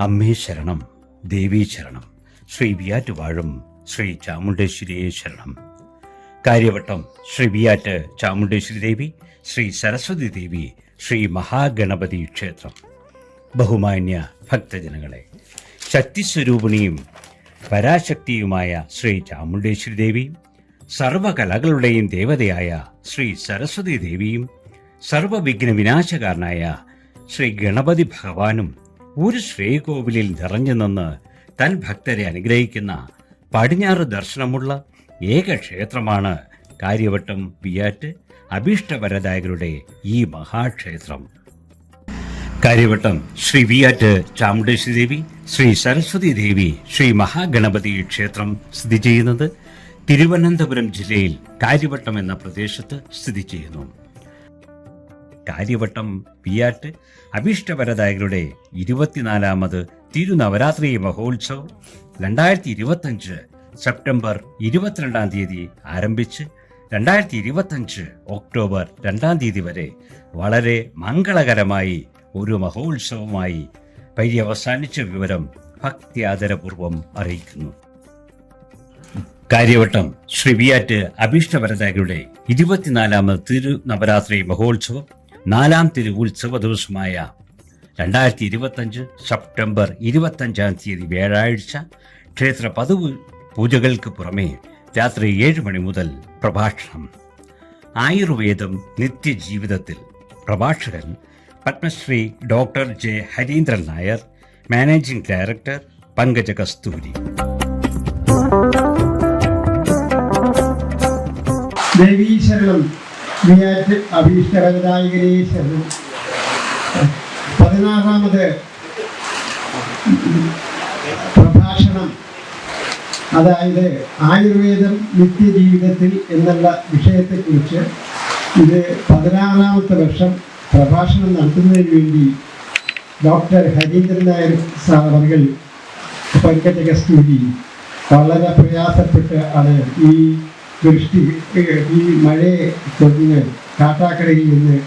അമ്മേ ശരണം, ദേവീ ശരണം, ശ്രീ വിയാറ്റ് വാഴും ശ്രീ ചാമുണ്ടേശ്വരിയെ ശരണം. കാര്യവട്ടം ശ്രീ വിയാറ്റ് ചാമുണ്ടേശ്വരി ദേവി, ശ്രീ സരസ്വതി ദേവി, ശ്രീ മഹാഗണപതി ക്ഷേത്രം. ബഹുമാന്യ ഭക്തജനങ്ങളെ, ശക്തിസ്വരൂപിണിയും പരാശക്തിയുമായ ശ്രീ ചാമുണ്ടേശ്വരി ദേവിയും സർവകലകളുടെയും ദേവതയായ ശ്രീ സരസ്വതി ദേവിയും സർവവിഘ്ന വിനാശകാരനായ ശ്രീ ഗണപതി ഭഗവാനും ഒരു ശ്രീകോവിലിൽ നിറഞ്ഞു നിന്ന് തൻ ഭക്തരെ അനുഗ്രഹിക്കുന്ന പടിഞ്ഞാറ് ദർശനമുള്ള ഏക ക്ഷേത്രമാണ് കാര്യവട്ടം വിയാറ്റ് അഭീഷ്ടവരദായകരുടെ ഈ മഹാക്ഷേത്രം. കാര്യവട്ടം ശ്രീ വിയാറ്റ് ചാമുണ്ടേശ്വരി ദേവി, ശ്രീ സരസ്വതി ദേവി, ശ്രീ മഹാഗണപതി ക്ഷേത്രം സ്ഥിതി ചെയ്യുന്നത് തിരുവനന്തപുരം ജില്ലയിൽ കാര്യവട്ടം എന്ന പ്രദേശത്ത് സ്ഥിതി ചെയ്യുന്നു. കാര്യവട്ടം വിയാറ്റ് അഭീഷ്ടവരദായകരുടെ 24ാമത് തിരുനവരാത്രി മഹോത്സവം 2025 സെപ്റ്റംബർ 22-ാം തീയതി ആരംഭിച്ച് 2025 ഒക്ടോബർ 2-ാം തീയതി വരെ വളരെ മംഗളകരമായി ഒരു മഹോത്സവമായി പര്യവസാനിച്ച വിവരം ഭക്തിയാദരപൂർവം അറിയിക്കുന്നു. കാര്യവട്ടം ശ്രീ വിയാറ്റ് അഭീഷ്ടവരദായകരുടെ 24ാമത് തിരുനവരാത്രി മഹോത്സവം 4ാം തിരു ഉത്സവ ദിവസമായ 2025 സെപ്റ്റംബർ 25-ാം തീയതി വ്യാഴാഴ്ച ക്ഷേത്ര പതിവ് പൂജകൾക്ക് പുറമെ രാത്രി 7 മണി മുതൽ പ്രഭാഷണം. ആയുർവേദം നിത്യജീവിതത്തിൽ പ്രഭാഷകൻ Padmashri doctor J Harindran Nair, managing director Pankaja Kasturi. ദേവീ ശരണം, വിയാറ്റ് അഭീഷ്ടവരദായകരേ ശരണം. 16ാമത് പ്രഭാഷണം, അതായത് ആയുർവേദം നിത്യജീവിതത്തിൽ എന്നുള്ള വിഷയത്തെക്കുറിച്ച് ഇത് 16ാമത്തെ വർഷം പ്രഭാഷണം നടത്തുന്നതിന് വേണ്ടി ഡോക്ടർ ഹരീന്ദ്രൻ നായർ സാറുകൾ പങ്കജ കസ്തൂരി വളരെ പ്രയാസപ്പെട്ട് ആണ് ഈ മഴയെ തൊഴിഞ്ഞ് കാട്ടാക്കടയിൽ നിന്ന്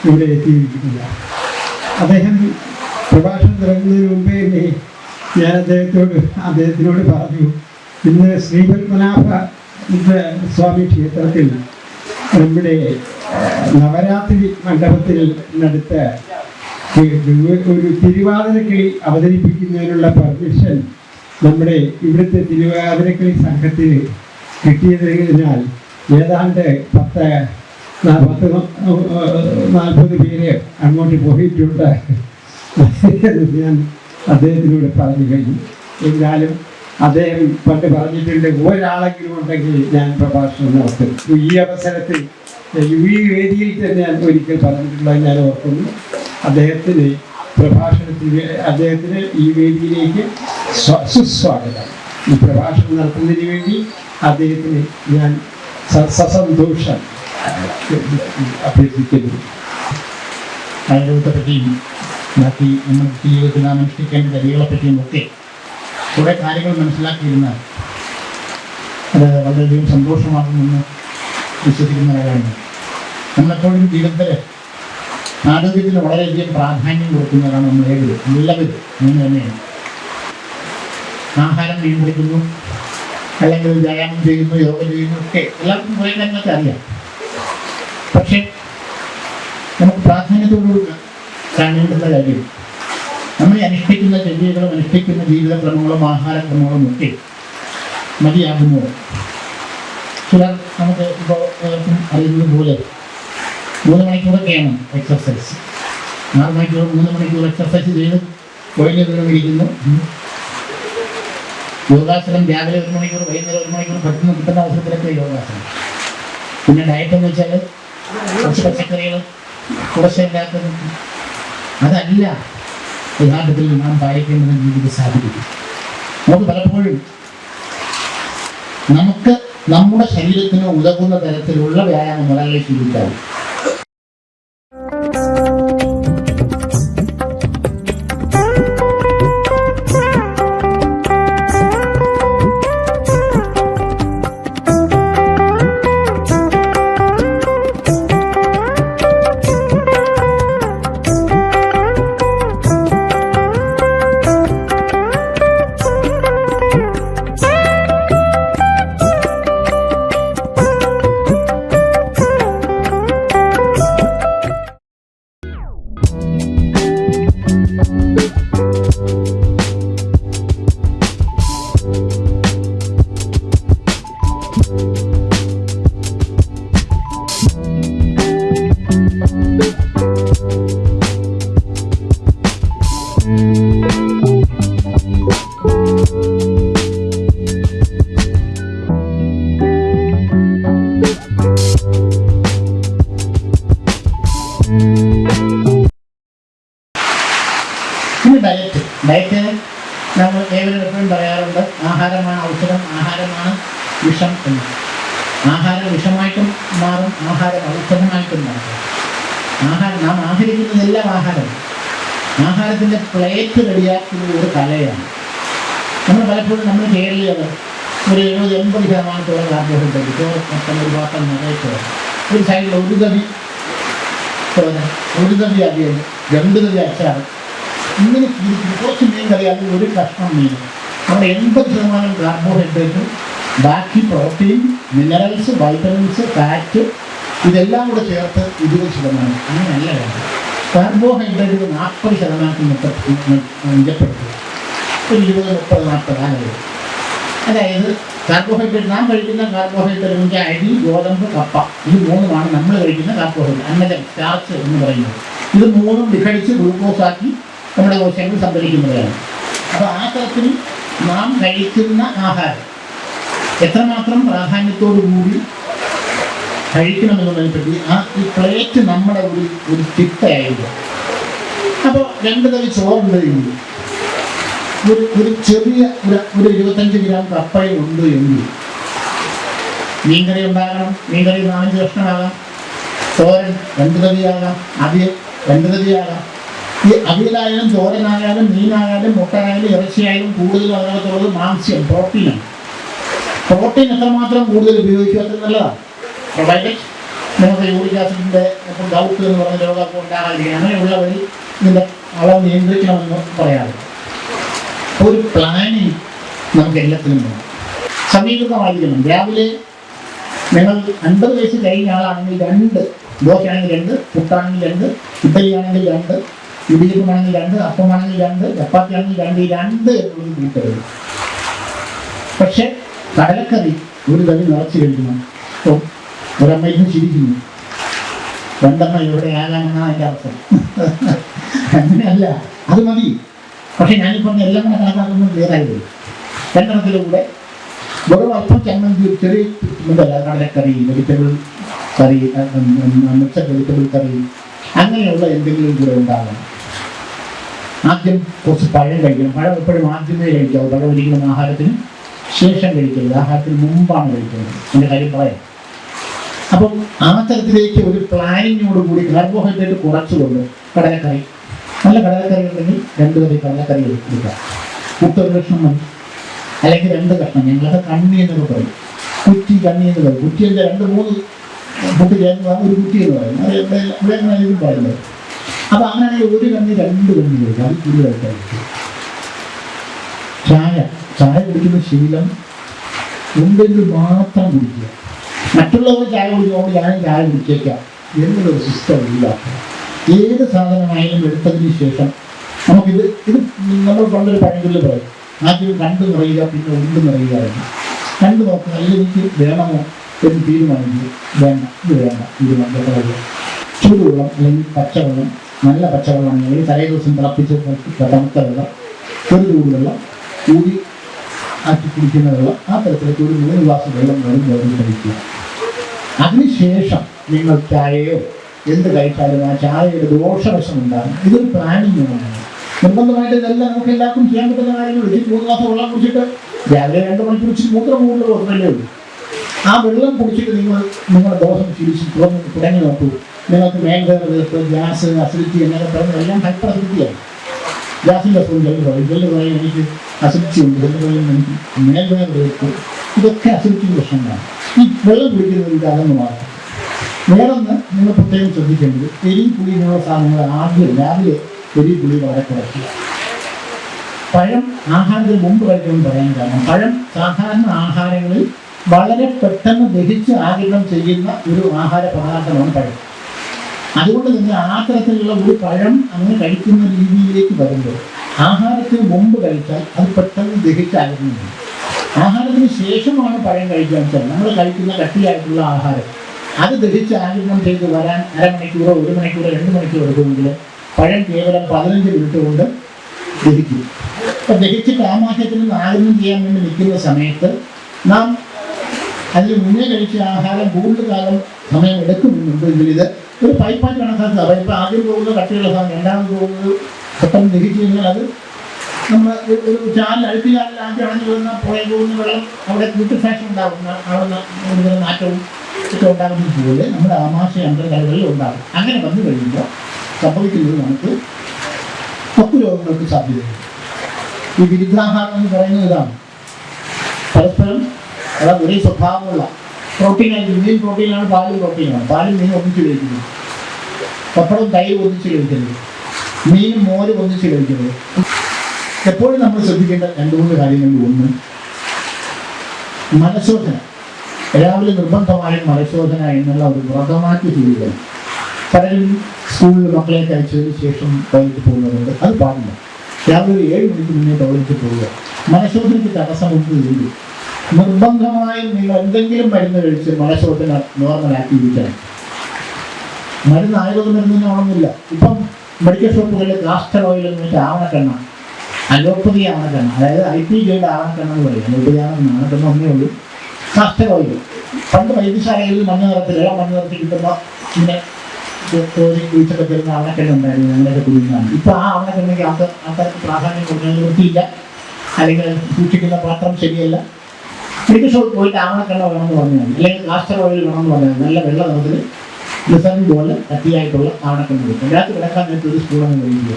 ഇവിടെ എത്തിയിരിക്കുന്നത്. അദ്ദേഹം പ്രഭാഷണം തുടങ്ങുന്നതിന് മുമ്പേ തന്നെ ഞാൻ അദ്ദേഹത്തിനോട് പറഞ്ഞു, ഇന്ന് ശ്രീപത്മനാഭ സ്വാമി ക്ഷേത്രത്തിൽ നമ്മുടെ നവരാത്രി മണ്ഡപത്തിൽ നടത്ത ഒരു തിരുവാതിരക്കളി അവതരിപ്പിക്കുന്നതിനുള്ള പെർമിഷൻ നമ്മുടെ ഇവിടുത്തെ തിരുവാതിരക്കളി സംഘത്തിന് കിട്ടിയതിനാൽ ഏതാണ്ട് 40 പേര് അങ്ങോട്ട് പോയിട്ടുണ്ട് ഞാൻ അദ്ദേഹത്തിനോട് പറഞ്ഞു കഴിഞ്ഞു. എന്നാലും അദ്ദേഹം പണ്ട് പറഞ്ഞിട്ടുണ്ട്, ഒരാളെങ്കിലും ഉണ്ടെങ്കിൽ ഞാൻ പ്രഭാഷണം നടത്തും. ഈ അവസരത്തിൽ ഈ വേദിയിൽ തന്നെ ഞാൻ ഒരിക്കൽ പറഞ്ഞിട്ടുള്ളത് ഞാൻ ഓർക്കുന്നു. അദ്ദേഹത്തിന് ഈ വേദിയിലേക്ക് സുസ്വാഗതം. ഈ പ്രഭാഷണം നടത്തുന്നതിന് വേണ്ടി അദ്ദേഹത്തിന് ഞാൻ സസന്തോഷം അഭ്യർത്ഥിക്കുന്നു. ആയുർവേദത്തെപ്പറ്റിയും ബാക്കി നമ്മുടെ ജീവിതത്തിൽ നാം അനുഷ്ഠിക്കേണ്ട രീതികളെപ്പറ്റിയും ഒക്കെ കുറേ കാര്യങ്ങൾ മനസ്സിലാക്കിയിരുന്നാൽ അത് വളരെയധികം സന്തോഷമാകുമെന്ന് വിശ്വസിക്കുന്നവരാണ്. നമ്മളെപ്പോഴും ജീവിതത്തിൽ ആരോഗ്യത്തിന് വളരെയധികം പ്രാധാന്യം കൊടുക്കുന്നവരാണ് നമ്മൾ എല്ലാവരും. അങ്ങനെ തന്നെയാണ്. ആഹാരം നിയന്ത്രിക്കുന്നു, അല്ലെങ്കിൽ വ്യായാമം ചെയ്യുന്നു, യോഗ ചെയ്യുന്നു, ഒക്കെ എല്ലാവർക്കും കുറേ കാര്യങ്ങളൊക്കെ അറിയാം. പക്ഷെ നമുക്ക് പ്രാധാന്യത്തോടുകൂടി കാണേണ്ടുന്ന കാര്യം നമ്മൾ അനുഷ്ഠിക്കുന്ന ചര്യകളും അനുഷ്ഠിക്കുന്ന ജീവിതക്രമങ്ങളും ആഹാരക്രമങ്ങളും ഒക്കെ മതിയാകുന്നു. ചിലർ നമുക്ക് ഇപ്പോൾ അറിയുന്നത് പോലെ 3 മണിക്കൂറൊക്കെയാണ് എക്സർസൈസ്. 6 മണിക്കൂർ 3 മണിക്കൂർ എക്സർസൈസ് ചെയ്ത് കോയിലെ വീണ്ടും ഇരിക്കുന്നു. യോഗാസനം രാവിലെ 1 മണിക്കൂർ, വൈകുന്നേരം 1 മണിക്കൂർ കിട്ടുന്ന അവസരത്തിലൊക്കെ യോഗാസനം. പിന്നെ ഡയറ്റ് എന്ന് വെച്ചാൽ കുറച്ച് പച്ചക്കറികൾ, കുറച്ചില്ലാത്ത, അതല്ല യഥാർത്ഥത്തിൽ നാം പാലിക്കേണ്ടത് ജീവിത സാഹചര്യം. നമുക്ക് പലപ്പോഴും നമ്മുടെ ശരീരത്തിന് ഉതകുന്ന തരത്തിലുള്ള വ്യായാമം വളരെ ശീലിക്കാവും. ഡയറ്റ് നമ്മൾ ഏവരും എപ്പോഴും പറയാറുണ്ട്, ആഹാരമാണ് ഔഷധം, ആഹാരമാണ് വിഷം എന്ന്. ആഹാരം വിഷമായിട്ടും മാറും, ആഹാരം ഔഷധമായിട്ടും മാറും. നാം ആഹരിക്കുന്നതെല്ലാം ആഹാരം. ആഹാരത്തിൻ്റെ പ്ലേറ്റ് റെഡിയാക്കുന്നത് ഒരു കലയാണ്. നമ്മൾ പലപ്പോഴും നമ്മൾ കേരളീയർ ഒരു 70-80% കാർബോഹൈഡ്രേറ്റ് ചോറ് മൊത്തം ഒരു പാത്രം നിറയെ ഒരു സൈഡിൽ ഒരു തവി ചോറ്, ഒരു തവി അവിയൽ, 2 തവി അച്ചാർ, ഇങ്ങനെ കുറച്ച് മീൻ കറി, അതിൽ ഒരു കഷ്ണം മീൻ. നമ്മുടെ 80% കാർബോഹൈഡ്രേറ്റും ബാക്കി പ്രോട്ടീൻ, മിനറൽസ്, വൈറ്റമിൻസ്, ഫാറ്റ് ഇതെല്ലാം കൂടെ ചേർത്ത് 20%. അങ്ങനെയല്ല വേണം. കാർബോഹൈഡ്രേറ്റ് 40% നിജപ്പെടുത്തുക. ഒരു 20, 30, 40 ആളുകൾ. അതായത് കാർബോഹൈഡ്രേറ്റ്, നാം കഴിക്കുന്ന കാർബോഹൈഡ്രേറ്റ് എന്ന് വെച്ചാൽ അരി, ഗോതമ്പ്, കപ്പ, ഇത് 3മാണ് നമ്മൾ കഴിക്കുന്ന കാർബോഹൈഡ്രേറ്റ്, അന്നജം, സ്റ്റാർച്ച് എന്ന് പറയുന്നത്. ഇത് 3ഉം വിഘടിച്ച് ഗ്ലൂക്കോസാക്കി നമ്മുടെ കോശങ്ങൾ സംഭരിക്കുന്നതാണ്. അപ്പോൾ ആ തരത്തിൽ നാം കഴിക്കുന്ന ആഹാരം എത്രമാത്രം പ്രാധാന്യത്തോടു കൂടി കഴിക്കണമെന്നുള്ളതിനെ പറ്റി ഈ പ്ലേറ്റ് നമ്മുടെ ഒരു ചിട്ടയായിരുന്നു. അപ്പോൾ 2 തവി ചോറുണ്ട് എങ്കിൽ, ഒരു ചെറിയ ഒരു 25 ഗ്രാം കപ്പയും ഉണ്ട് എങ്കിൽ, മീൻകറി ഉണ്ടാകണം. മീൻകറി 4-5 കഷ്ണമാകാം, തോരൻ 2 തവിയാകാം, അവിയൽ 2 തവിയാകാം. ഈ അവിയലായാലും തോരനായാലും മീനായാലും മുട്ടയായാലും ഇറച്ചിയായാലും കൂടുതലും അതിനകത്തുള്ളത് മാംസ്യം, പ്രോട്ടീനാണ്. പ്രോട്ടീൻ എത്രമാത്രം കൂടുതൽ ഉപയോഗിക്കുക അത്ര നല്ലതാണ്. പ്രൊവൈഡഡ് നമുക്ക് യൂറിക് ആസിഡിൻ്റെ ഇപ്പോൾ ഗൗട്ട് എന്ന് പറഞ്ഞ രോഗമൊക്കെ ഉണ്ടാകാതിരിക്കുക, അങ്ങനെയുള്ളവരിൽ ഇതിൻ്റെ അളവ് നിയന്ത്രിക്കണമെന്ന് പറയാറുണ്ട്. ഒരു പ്ലാനിങ് നമുക്ക് എല്ലാത്തിനും വേണം, സമീകൃതമായിരിക്കണം. രാവിലെ നിങ്ങൾ 50 വയസ്സ് കഴിഞ്ഞ ആളാണെങ്കിൽ 2 ദോശയാണെങ്കിൽ 2, പുട്ടാണെങ്കിൽ 2, ഇഡ്ഡലിയാണെങ്കിൽ 2, ഇടിയപ്പമാണെങ്കിൽ 2, അപ്പമാണെങ്കിൽ 2, ചപ്പാത്തിയാണെങ്കിൽ 2, ഈ 2 എന്നുള്ളത് കൂട്ടരുത്. പക്ഷെ കടലക്കറി ഒരു തവി നിറച്ച് കഴിക്കണം. അപ്പോൾ ഒരമ്മയ്ക്കും ചിരിക്കുന്നു, 2 ഇവിടെ ആകാമെന്നാണ് അതിൻ്റെ അർത്ഥം. അങ്ങനെയല്ല, അത് മതി. പക്ഷെ ഞാനിപ്പോൾ എല്ലാം കൂടെ കണക്കാക്കുന്നത് ക്ലിയറായി വരും. 2 വെറും അല്പം ചമ്മന്തി, ചെറിയ ഇതല്ല, കടലക്കറി, വെജിറ്റബിൾ കറി, മിക്സഡ് വെജിറ്റബിൾ കറി, അങ്ങനെയുള്ള എന്തെങ്കിലും കൂടെ ഉണ്ടാകണം. ആദ്യം കുറച്ച് പഴം കഴിക്കണം. പഴം എപ്പോഴും ആദ്യമേ കഴിക്കാവൂ. പഴം ഒരിക്കലും ആഹാരത്തിന് ശേഷം കഴിക്കരുത്, ആഹാരത്തിന് മുമ്പാണ് കഴിക്കുന്നത്. എൻ്റെ കാര്യം പറയാം. അപ്പം ആ തരത്തിലേക്ക് ഒരു പ്ലാനിങ്ങോടുകൂടി കാർബോഹൈഡ്രേറ്റ് കുറച്ചുകൊണ്ട് കടലക്കറി, നല്ല കടലക്കറി ഉണ്ടെങ്കിൽ 2 തവി കടലക്കറി എടുക്കുക. മുട്ടൊരു കഷ്ണം മതി, അല്ലെങ്കിൽ 2 കഷ്ണം. ഞങ്ങളൊക്കെ കണ്ണി എന്നൊക്കെ പറയും, കുറ്റി കണ്ണി എന്ന് പറയും. കുറ്റി എൻ്റെ 2-3 കുട്ടി ചേർന്നതാണ് ഒരു കുറ്റി എന്ന് പറയും. അത് ഇവിടെ എങ്ങനെയായാലും പറയുന്നത്. അപ്പോൾ അങ്ങനെയാണെങ്കിൽ 1 കണ്ണി 2 കണ്ണി കഴിക്കും, അത് കൂടുതലായിട്ട്. ചായ കുടിക്കുന്ന ശീലം ഉണ്ടെങ്കിൽ മാത്രം കുടിക്കുക. മറ്റുള്ളവർ ചായ കുടിക്കുമ്പോൾ ഞാനും ചായ കുടിച്ചേക്കാം എന്നുള്ളൊരു സിസ്റ്റം ഒഴിവാക്കുക. ഏത് സാധനമായാലും എടുത്തതിന് ശേഷം നമുക്കിത് നമ്മൾ പണ്ടൊരു പഴഞ്ചൊല്ല് പറയും, ആദ്യം കണ്ടു നിറയുക, പിന്നെ ഉണ്ട് നിറയുക എന്ന്. കണ്ടു നോക്കുക, അല്ലെങ്കിൽ എനിക്ക് വേണമോ എന്ന് തീരുമാനിക്കുക. വേണ്ട, ഇത് വേണ്ട, ഇത് വേണ്ട. ചൂടുവെള്ളം അല്ലെങ്കിൽ പച്ചവെള്ളം, നല്ല പച്ചവെള്ളം അല്ലെങ്കിൽ തലേ ദിവസം തിളപ്പിച്ച് തണുത്ത വെള്ളം, ഒരു ചൂടുവെള്ളം, ഊതി ആക്കി കുടിക്കുന്ന വെള്ളം, ആ തരത്തിലേക്ക് ഒരു 3 ഗ്ലാസ് വെള്ളം വേണം കഴിക്കുക. അതിനുശേഷം നിങ്ങൾ ചായയോ എന്ത് കഴിച്ചാലും ആ ചായയുടെ ദോഷവശം ഉണ്ടാകും. ഇതൊരു പ്ലാനിങ് ആണ്. നിർബന്ധമായിട്ട് ഇതെല്ലാം നമുക്ക് എല്ലാവർക്കും ചെയ്യാൻ പറ്റുന്ന കാര്യങ്ങൾ. 3 ഗ്ലാസ് വെള്ളം കുടിച്ചിട്ട് രാവിലെ 2 മണിക്കൂർ കുടിച്ച് മൂത്രം കൂടുതൽ ഒന്നല്ലേ ഉള്ളൂ. ആ വെള്ളം കുടിച്ചിട്ട് നിങ്ങളുടെ ദോഷം ചിരിച്ച് തുടങ്ങി നോക്കൂ. നിങ്ങൾക്ക് മേൽവേദന, ഗ്യാസ്, അസിഡിറ്റി എന്നൊക്കെ പറയുന്നത് എല്ലാം ഹൈപ്പർ അസിഡിറ്റിയാണ്. ഗ്യാസിൻ്റെ അസുഖം ജെല്ല് പറയും എനിക്ക് അസിഡിറ്റി ഉണ്ട്, ജെല്ല് പറയും എനിക്ക് മേൽവേദന എടുക്കും. ഇതൊക്കെ അസിഡിറ്റി പ്രശ്നങ്ങളാണ്. ഈ വെള്ളം കുടിക്കുന്നത് ഇത് അകന്ന് മാറും. വേറൊന്ന് നിങ്ങൾ പ്രത്യേകം ശ്രദ്ധിക്കേണ്ടത്, എരിപുളി എന്നുള്ള സാധനങ്ങൾ ആദ്യം രാവിലെ എരിപുളി വളരെ കുറയ്ക്കുക. പഴം ആഹാരത്തിന് മുമ്പ് കഴിക്കണമെന്ന് പറയാൻ കാരണം, പഴം സാധാരണ ആഹാരങ്ങളിൽ വളരെ പെട്ടെന്ന് ദഹിച്ച് ആഗിരണം ചെയ്യുന്ന ഒരു ആഹാര പദാർത്ഥമാണ് പഴം. അതുകൊണ്ട് തന്നെ ആ തരത്തിലുള്ള ഒരു പഴം അങ്ങനെ കഴിക്കുന്ന രീതിയിലേക്ക് വരുമ്പോൾ ആഹാരത്തിന് മുമ്പ് കഴിച്ചാൽ അത് പെട്ടെന്ന് ദഹിച്ച് ആഗിരണം ചെയ്യും. ആഹാരത്തിന് ശേഷമാണ് പഴം കഴിക്കാൻ വെച്ചാൽ നമ്മൾ കഴിക്കുന്ന കട്ടിയായിട്ടുള്ള ആഹാരം അത് ദഹിച്ച് ആഗിരണം ചെയ്ത് വരാൻ അരമണിക്കൂറോ 1 മണിക്കൂറോ 2 മണിക്കൂർ എടുക്കുമെങ്കിൽ പഴം കേവലം 15 മിനിറ്റ് കൊണ്ട് ദഹിക്കും. അപ്പം ദഹിച്ചിട്ട് ആമാശയത്തിൽ നിന്ന് ആഗിരണം ചെയ്യാൻ വേണ്ടി നിൽക്കുന്ന സമയത്ത് നാം അതിന് മുന്നേ കഴിച്ച ആഹാരം കൂടുതൽ കാലം സമയം എടുക്കുന്നുണ്ടെങ്കിൽ ഇത് ഒരു പൈപ്പായിട്ട് കണക്കാക്കുക. പൈപ്പ് ആദ്യം പോകുന്നത് കട്ടിയുള്ള സാധനം, രണ്ടാമത് പോകുന്നത് പെട്ടെന്ന് ദഹിച്ചു കഴിഞ്ഞാൽ അത് നമ്മൾ ഒരു ചാനൽ അഴുത്തി ചാനൽ ആദ്യം അടഞ്ഞു പോകുന്ന പുഴയിൽ പോകുന്ന വെള്ളം അവിടെ ബ്യൂട്ടിഫിക്കേഷൻ ഉണ്ടാകുന്ന അവിടെ ഒരു മാറ്റവും ഒക്കെ ഉണ്ടാകുന്നത് പോലെ നമ്മുടെ ആമാശയ അന്തർകലകളിൽ ഉണ്ടാകും. അങ്ങനെ വന്നു കഴിയുമ്പോൾ സംഭവിക്കുന്നത് നമുക്ക് ത്വക്ക് രോഗങ്ങൾക്ക് സാധ്യതയുണ്ട്. ഈ വിരുദ്ധാഹാരം എന്ന് പറയുന്നത് ഇതാണ്. പരസ്പരം അതായത് ഒരേ സ്വഭാവമുള്ള പ്രോട്ടീനായി മീൻ പ്രോട്ടീനാണ്, പാലും പ്രോട്ടീനാണ്. പാലും മീനും ഒന്നിച്ച് കഴിക്കുന്നത്, പപ്പടവും തൈരും ഒന്നിച്ച് കഴിക്കുന്നത്, മീനും മോരും ഒന്നിച്ച് കഴിക്കുന്നത്. എപ്പോഴും നമ്മൾ ശ്രദ്ധിക്കേണ്ട 2-3 കാര്യങ്ങളിൽ ഒന്ന് മലശോധന. രാവിലെ നിർബന്ധമായും മലശോധന എന്നുള്ള ഒരു വ്രതമാക്കി ചെയ്യുകയാണ്. പലരും സ്കൂളിൽ മക്കളെയൊക്കെ അയച്ചതിന് ശേഷം ടോയ്ലറ്റ് പോകുന്നതുകൊണ്ട് അത് പാടില്ല. രാവിലെ 7 മണിക്ക് മുന്നേ ടോയ്ലറ്റ് പോവുക. മലശോധനയ്ക്ക് തടസ്സമൊന്നുമില്ല. നിർബന്ധമായും നിങ്ങൾ എന്തെങ്കിലും മരുന്ന് കഴിച്ച് മലശോധന നോർമലാക്കി ഇരിക്കണം. മരുന്ന് ആയുർവേദ മരുന്നൊന്നും ആവണമെന്നില്ല. ഇപ്പം മെഡിക്കൽ ഷോപ്പുകളിൽ കാസ്റ്റർ ഓയിൽ എന്ന് വെച്ചാൽ ആവണക്കെണ്ണ, അലോപ്പതി ആവണക്കെണ്ണ, അതായത് IPJയുടെ ആവണക്കെണ്ണ എന്ന് പറയും. അലോപ്പതി ആവണക്കെണ്ണ ഒന്നേ ഉള്ളൂ. കാസ്റ്റർ ഓയിൽ പണ്ട് വൈദ്യശാലകളിൽ മഞ്ഞ നിറത്തിൽ കിട്ടുമ്പോൾ ഇങ്ങനെ കുഴിച്ചൊക്കെ തരുന്ന ആവണക്കെണ്ണ ഉണ്ടായിരുന്നു. ഞങ്ങളൊക്കെ കുടിക്കുന്നതാണ്. ഇപ്പം ആ ആവണക്കെണ്ണയ്ക്ക് ആൾക്കാർക്ക് പ്രാധാന്യം കൊടുക്കുന്നത് വൃത്തിയില്ല, അല്ലെങ്കിൽ സൂക്ഷിക്കുന്ന പാത്രം ശരിയല്ല. മെഡിക്കൽ ഷോപ്പിൽ പോയിട്ട് ആവണക്കെണ്ണ വേണമെന്ന് പറഞ്ഞാൽ മതി, അല്ലെങ്കിൽ കാസ്റ്റർ ഓയിൽ വേണമെന്ന് പറഞ്ഞാൽ നല്ല വെള്ള നിറത്തിൽ ഡിസൈൻ പോലെ കട്ടിയായിട്ടുള്ള ആവണക്കെണ്ണ കിട്ടും. രാത്രി കിടക്കാൻ നേരത്തെ ഒരു സ്പൂണൊന്നും കഴിക്കുക.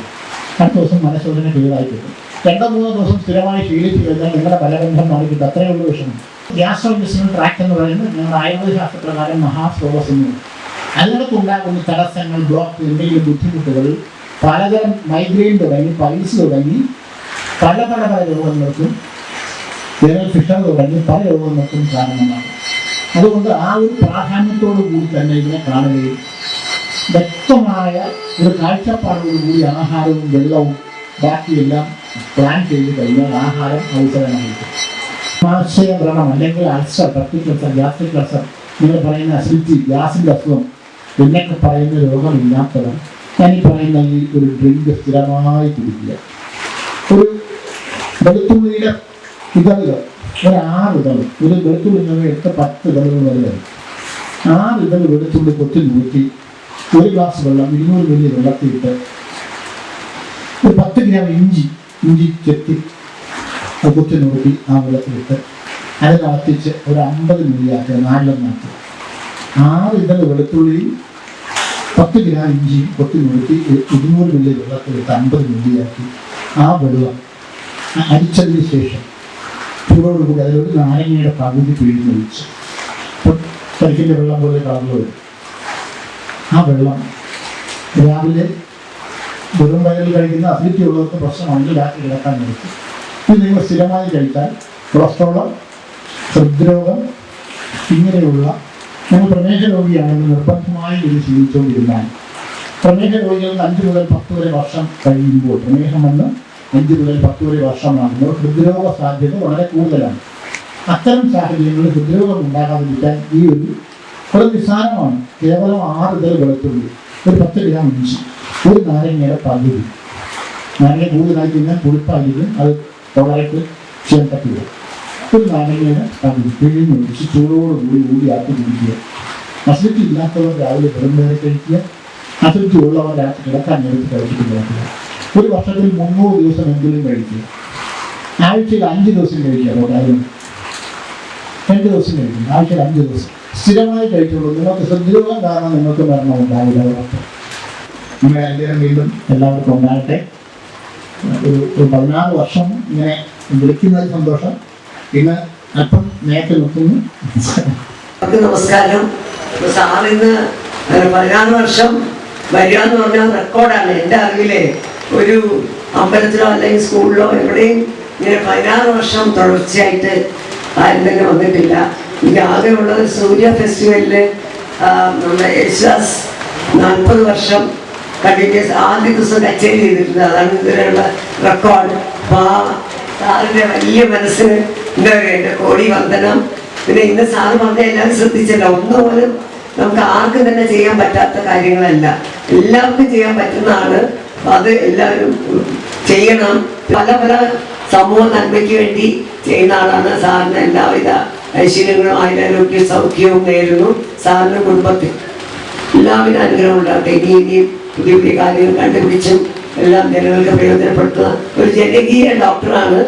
അടുത്ത ദിവസം മനഃശോധന ക്ലിയറായി കിട്ടും. 2-3 ദിവസം സ്ഥിരമായി ശീലിച്ച് കഴിഞ്ഞാൽ നിങ്ങളുടെ ബലബന്ധം മാറിക്കിട്ടും. അത്രയേ ഉള്ളൂ വിഷമം. ഗ്യാസ്ട്രോ ഇൻറ്റെസ്റ്റിനൽ ട്രാക്ട് എന്ന് പറയുന്നത് ഞങ്ങളുടെ ആയുർവേദ ശാസ്ത്രപ്രകാരം മഹാസ്രോതസ് എന്ന് പറയും. അതിനകത്തുണ്ടാകുന്ന തടസ്സങ്ങൾ, ബ്ലോക്ക്, എന്തെങ്കിലും ബുദ്ധിമുട്ടുകൾ, പലതരം മൈഗ്രെയിൻ തുടങ്ങി പൈൽസ് തുടങ്ങി പല രോഗങ്ങൾക്കും, ജനറൽ ഫിഷർ തുടങ്ങി പല രോഗങ്ങൾക്കും കാരണമാണ്. അതുകൊണ്ട് ആ ഒരു പ്രാധാന്യത്തോടു കൂടി തന്നെ ഇതിനെ കാണുകയും വ്യക്തമായ ഒരു കാഴ്ചപ്പാടോടുകൂടി ആഹാരവും വെള്ളവും ബാക്കിയെല്ലാം പ്ലാൻ ചെയ്ത് കഴിഞ്ഞാൽ ആഹാരം അവസരമായിരിക്കും. ആമാശയ വ്രണം അല്ലെങ്കിൽ ulcer, peptic ulcer, gastric ulcer, നിങ്ങൾ പറയുന്ന അസിഡിറ്റി, ഗ്യാസിൻ്റെ അസുഖം എന്നൊക്കെ പറയുന്ന രോഗമില്ലാത്തവർ ഞാൻ ഈ പറയുന്ന ഈ ഒരു ഡ്രിങ്ക് സ്ഥിരമായി കുടിക്കുക. ഒരു വെളുത്തുള്ളിയുടെ ഇതളുകൾ, ഒരു 6 ഇതൾ, ഒരു വെളുത്തുള്ളി 8-10 ഇതളുകൾ വരെ വരും. 6 ഇതൾ വെളുത്തുള്ളി കൊത്തി നോക്കി 1 ഗ്ലാസ് വെള്ളം 200 മില്ലി വെള്ളത്തിലിട്ട് ഒരു 10 ഗ്രാം ഇഞ്ചി ചെത്തി അത് കൊത്തി നോക്കി ആ വെള്ളത്തിലിട്ട് അത് തിളപ്പിച്ച് ഒരു 50 മില്ലി ആക്കുക, 4 6 ഇതൾ വെളുത്തുള്ളിയും 10 ഗ്രാം ഇഞ്ചിയും കൊത്തി നോക്കി 200 മില്ലി വെള്ളത്തിലിട്ട് 50 മില്ലിയാക്കി ആ വെള്ളം അരിച്ചതിന് ശേഷം ചൂടോടുകൂടി അതിലൊരു നാരങ്ങയുടെ പകുതി പിഴിഞ്ഞൊഴിച്ച് കരിക്കിൻ്റെ വെള്ളം പോലെ കളർന്നു വരും. ആ വെള്ളം രാവിലെ വെറും വയറിൽ കഴിക്കുന്ന അസിഡിറ്റി ഉള്ളവർക്ക് പ്രശ്നമാണെങ്കിൽ രാത്രി കിടക്കാൻ നിർത്തി. ഇത് നിങ്ങൾ സ്ഥിരമായി കഴിച്ചാൽ കൊളസ്ട്രോൾ, ഹൃദ്രോഗം ഇങ്ങനെയുള്ള നിങ്ങൾ പ്രമേഹ രോഗിയാണെങ്കിൽ നിർബന്ധമായി ഇത് ശീലിച്ചുകൊണ്ടിരുന്നാൽ പ്രമേഹ രോഗികൾക്ക് 5 മുതൽ 10 വരെ വർഷം കഴിയുമ്പോൾ പ്രമേഹം വന്ന് 5 മുതൽ 10 വരെ വർഷമാകുമ്പോൾ ഹൃദ്രോഗ സാധ്യത വളരെ കൂടുതലാണ്. അത്തരം സാഹചര്യങ്ങളിൽ ഹൃദ്രോഗം ഉണ്ടാകാതിരിക്കാൻ ഈ ഒരു നിസ്സാരമാണ്. കേവലം 6 ഇതൾ വെളുത്തുള്ളി, ഒരു 10 ഗ്രാം ഇഞ്ചി, ഒരു നാരങ്ങയുടെ പകുതി. നാരങ്ങ കൂടുതലായി കഴിഞ്ഞാൽ പുളിപ്പായിരിക്കും, അത് തൊള്ളായിട്ട് ചെയ്യാൻ പറ്റില്ല. ഒരു നാരങ്ങയുടെ പകുതി പിഴിഞ്ഞൊഴിച്ച് ചൂടോടുകൂടി ഊടിയാക്കി കുടിക്കുക. അസിഡിറ്റി ഇല്ലാത്തവർ രാവിലെ വെറും വരെ കഴിക്കുക. അസിഡിറ്റി ഉള്ളവർ രാത്രി കിടക്കാൻ നേരത്ത് കഴിച്ചിട്ട് നോക്കുക. ഒരു വർഷത്തിൽ 300 ദിവസം എങ്കിലും കഴിക്കുക. ആഴ്ചയിൽ 5 ദിവസം കഴിക്കുക. കാര്യം 2 ദിവസം കഴിക്കും, ആഴ്ചയിൽ 5 ദിവസം സ്ഥിരമായി കഴിച്ചുള്ളൂ. നിങ്ങൾക്ക് ഹൃദ്രോഗം കാരണം നിങ്ങൾക്ക് മരണം ഉണ്ടാവില്ല. നമ്മുടെ അനുഗ്രഹം വീണ്ടും എല്ലാവർക്കും ഉണ്ടാകട്ടെ. ഒരു 14 വർഷം ഇങ്ങനെ വിളിക്കുന്നതിൽ സന്തോഷം. ഇന്ന് അല്പം നേരത്തെ നിർത്തുന്നു. നമസ്കാരം. സാറിന്ന് 14 വർഷം വരിക എന്ന് പറഞ്ഞാൽ റെക്കോർഡാണ്. എൻ്റെ അറിവിലെ ഒരു അമ്പലത്തിലോ അല്ലെങ്കിൽ സ്കൂളിലോ എവിടെയും ഇങ്ങനെ 16 വർഷം തുടർച്ചയായിട്ട് ആരും തന്നെ വന്നിട്ടില്ല. എനിക്ക് ആകെയുള്ളത് സൂര്യ ഫെസ്റ്റിവലിൽ നമ്മുടെ യേശുദാസ് 40 വർഷം കണ്ടിന്യൂസ് ആദ്യ ദിവസം കച്ചേരി ചെയ്തിട്ടുണ്ട്. അതാണ് ഇതിലുള്ള റെക്കോർഡ്. അപ്പോൾ ആ സാറിൻ്റെ വലിയ മനസ്സിന് എന്താ പറയുക, എൻ്റെ കോടി വന്ദനം. പിന്നെ ഇന്ന് സാറ് പറഞ്ഞ എല്ലാവരും ശ്രദ്ധിച്ചല്ല, ഒന്നുപോലും നമുക്ക് ആർക്കും തന്നെ ചെയ്യാൻ പറ്റാത്ത കാര്യങ്ങളല്ല, എല്ലാവർക്കും ചെയ്യാൻ പറ്റുന്നതാണ്. അത് എല്ലാവരും ചെയ്യണം. പല പല സമൂഹ നന്മയ്ക്ക് വേണ്ടി ചെയ്യുന്ന ആളാണ്. സാറിന് എല്ലാവിധ ഐശ്വര്യങ്ങളും ആയുരാരോഗ്യ സൗഖ്യവും നേരുന്നു. സാറിന് കുടുംബത്തിൽ എല്ലാവിധ അനുഗ്രഹം ഉണ്ടാകട്ടെ. ഇനിയും പുതിയ പുതിയ കാര്യങ്ങൾ കണ്ടുപിടിച്ചും എല്ലാം ജനങ്ങൾക്ക് പ്രയോജനപ്പെടുത്തുന്ന ഒരു ജനകീയ ഡോക്ടറാണ്.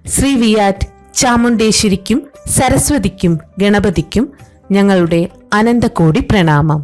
ശ്രീ വിയാറ്റ് ചാമുണ്ടേശ്വരിക്കും സരസ്വതിക്കും ഗണപതിക്കും ഞങ്ങളുടെ അനന്തകോടി പ്രണാമം.